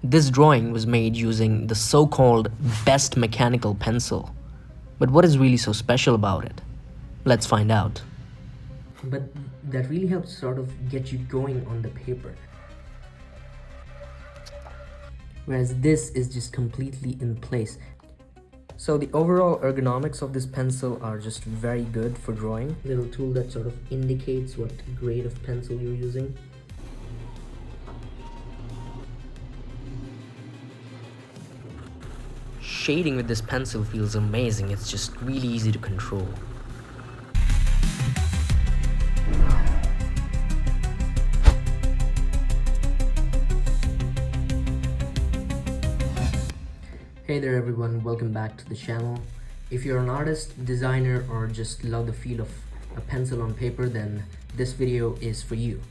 This drawing was made using the so-called best mechanical pencil. But what is really so special about it? Let's find out. But that really helps sort of get you going on the paper. Whereas this is just completely in place. So the overall ergonomics of this pencil are just very good for drawing. Little tool that sort of indicates what grade of pencil you're using. Shading with this pencil feels amazing. It's just really easy to control. Hey there everyone, welcome back to the channel. If you're an artist, designer, or just love the feel of a pencil on paper, then this video is for you.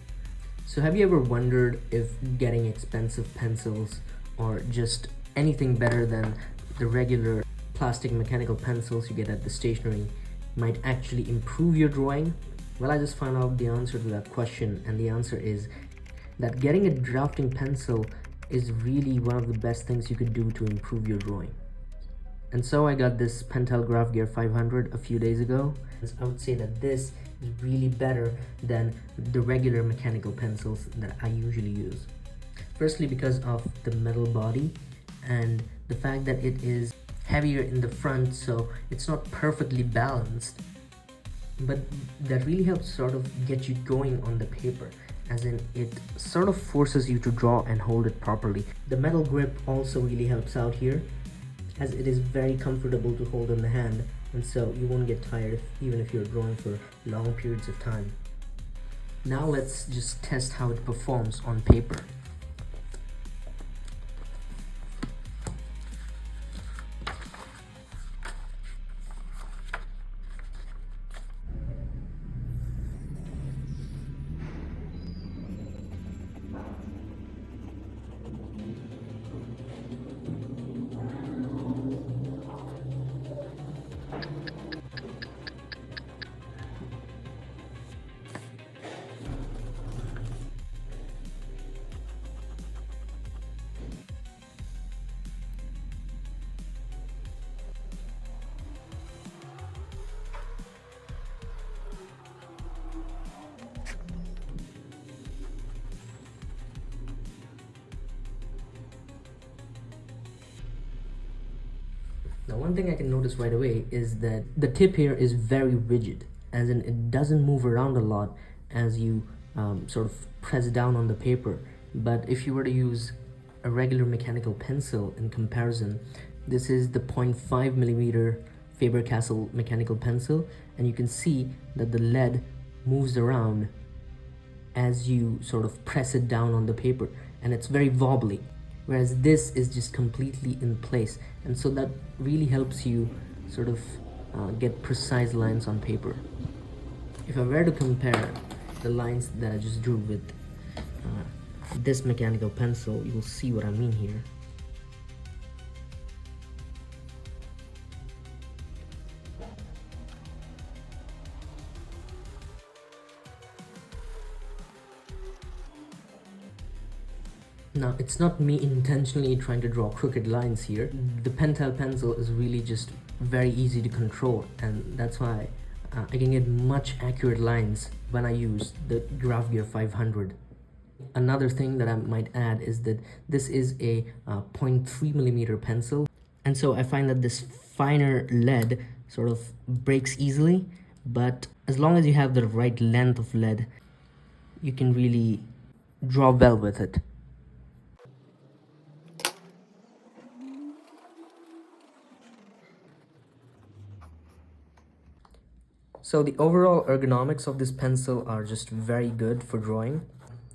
So have you ever wondered if getting expensive pencils or just anything better than the regular plastic mechanical pencils you get at the stationery might actually improve your drawing? Well, I just found out the answer to that question, and the answer is that getting a drafting pencil is really one of the best things you could do to improve your drawing. And so I got this Pentel GraphGear 500 a few days ago. I would say that this is really better than the regular mechanical pencils that I usually use. Firstly, because of the metal body and the fact that it is heavier in the front, so it's not perfectly balanced, but that really helps sort of get you going on the paper, as in it sort of forces you to draw and hold it properly. The metal grip also really helps out here, as it is very comfortable to hold in the hand, and so you won't get tired even if you're drawing for long periods of time. Now let's just test how it performs on paper. Now, one thing I can notice right away is that the tip here is very rigid, as in it doesn't move around a lot as you sort of press down on the paper. But if you were to use a regular mechanical pencil in comparison, this is the 0.5 millimeter Faber-Castell mechanical pencil, and you can see that the lead moves around as you sort of press it down on the paper, and it's very wobbly, whereas this is just completely in place, and so that really helps you sort of get precise lines on paper. If I were to compare the lines that I just drew with this mechanical pencil, you will see what I mean here. Now, it's not me intentionally trying to draw crooked lines here. The Pentel pencil is really just very easy to control, and that's why I can get much accurate lines when I use the GraphGear 500. Another thing that I might add is that this is a 0.3 millimeter pencil, and so I find that this finer lead sort of breaks easily, but as long as you have the right length of lead, you can really draw well with it. So the overall ergonomics of this pencil are just very good for drawing.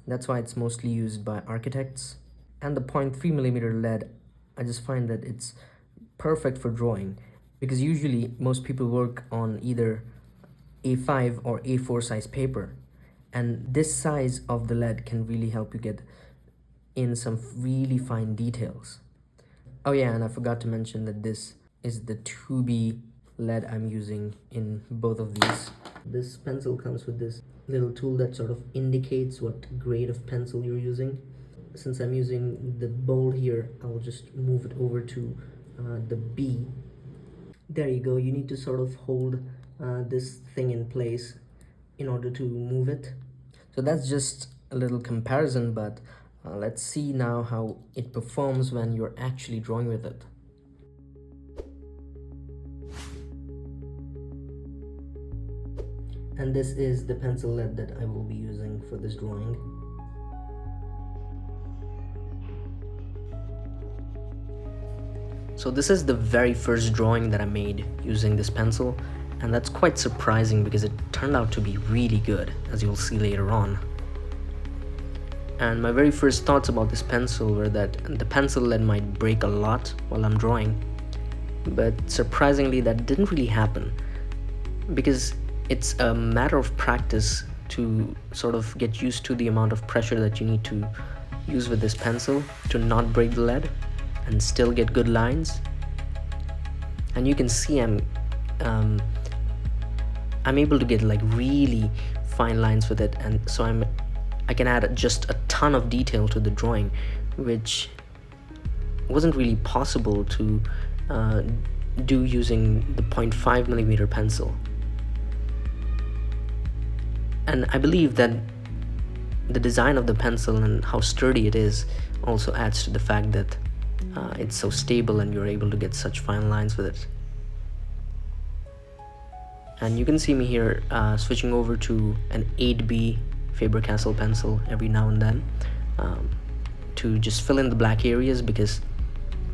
That's why it's mostly used by architects. And the 0.3 millimeter lead, I just find that it's perfect for drawing, because usually most people work on either A5 or A4 size paper, and this size of the lead can really help you get in some really fine details. Oh yeah, and I forgot to mention that this is the 2B lead I'm using in both of these. This pencil comes with this little tool that sort of indicates what grade of pencil you're using. since I'm using the bold here, I'll just move it over to the B. There you go. You need to sort of hold this thing in place in order to move it. So that's just a little comparison, but let's see now how it performs when you're actually drawing with it. And this is the pencil lead that I will be using for this drawing. So this is the very first drawing that I made using this pencil, and that's quite surprising because it turned out to be really good, as you'll see later on. And my very first thoughts about this pencil were that the pencil lead might break a lot while I'm drawing, but surprisingly that didn't really happen, because it's a matter of practice to sort of get used to the amount of pressure that you need to use with this pencil to not break the lead and still get good lines. And you can see I'm able to get like really fine lines with it, and so I can add just a ton of detail to the drawing, which wasn't really possible to do using the 0.5mm pencil. And I believe that the design of the pencil and how sturdy it is also adds to the fact that it's so stable and you're able to get such fine lines with it. And you can see me here switching over to an 8B Faber-Castell pencil every now and then to just fill in the black areas, because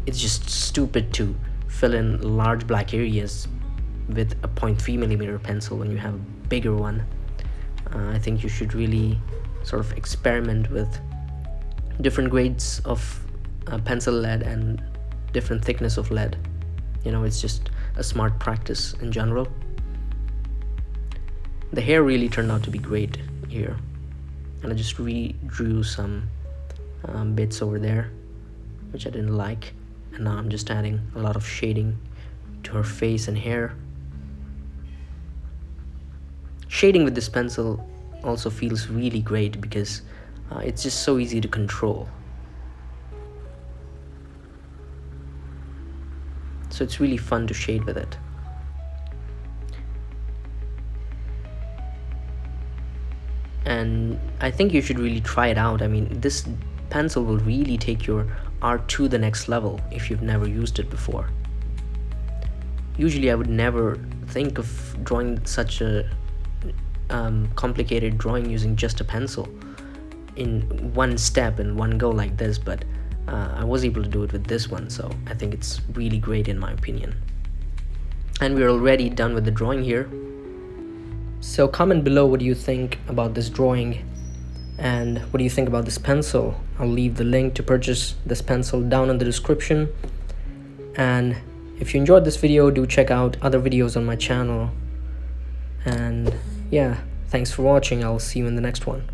it's just stupid to fill in large black areas with a 0.3mm pencil when you have a bigger one. I think you should really sort of experiment with different grades of pencil lead and different thickness of lead. You know, it's just a smart practice in general. The hair really turned out to be great here, and I just redrew some bits over there which I didn't like, and now I'm just adding a lot of shading to her face and hair. Shading with this pencil also feels really great because it's just so easy to control. So it's really fun to shade with it. And I think you should really try it out. I mean, this pencil will really take your art to the next level if you've never used it before. Usually I would never think of drawing such a complicated drawing using just a pencil in one step, in one go like this, but I was able to do it with this one, so I think it's really great in my opinion. And we're already done with the drawing here. So comment below what you think about this drawing and what do you think about this pencil. I'll leave the link to purchase this pencil down in the description. And if you enjoyed this video, do check out other videos on my channel. And yeah, thanks for watching. I'll see you in the next one.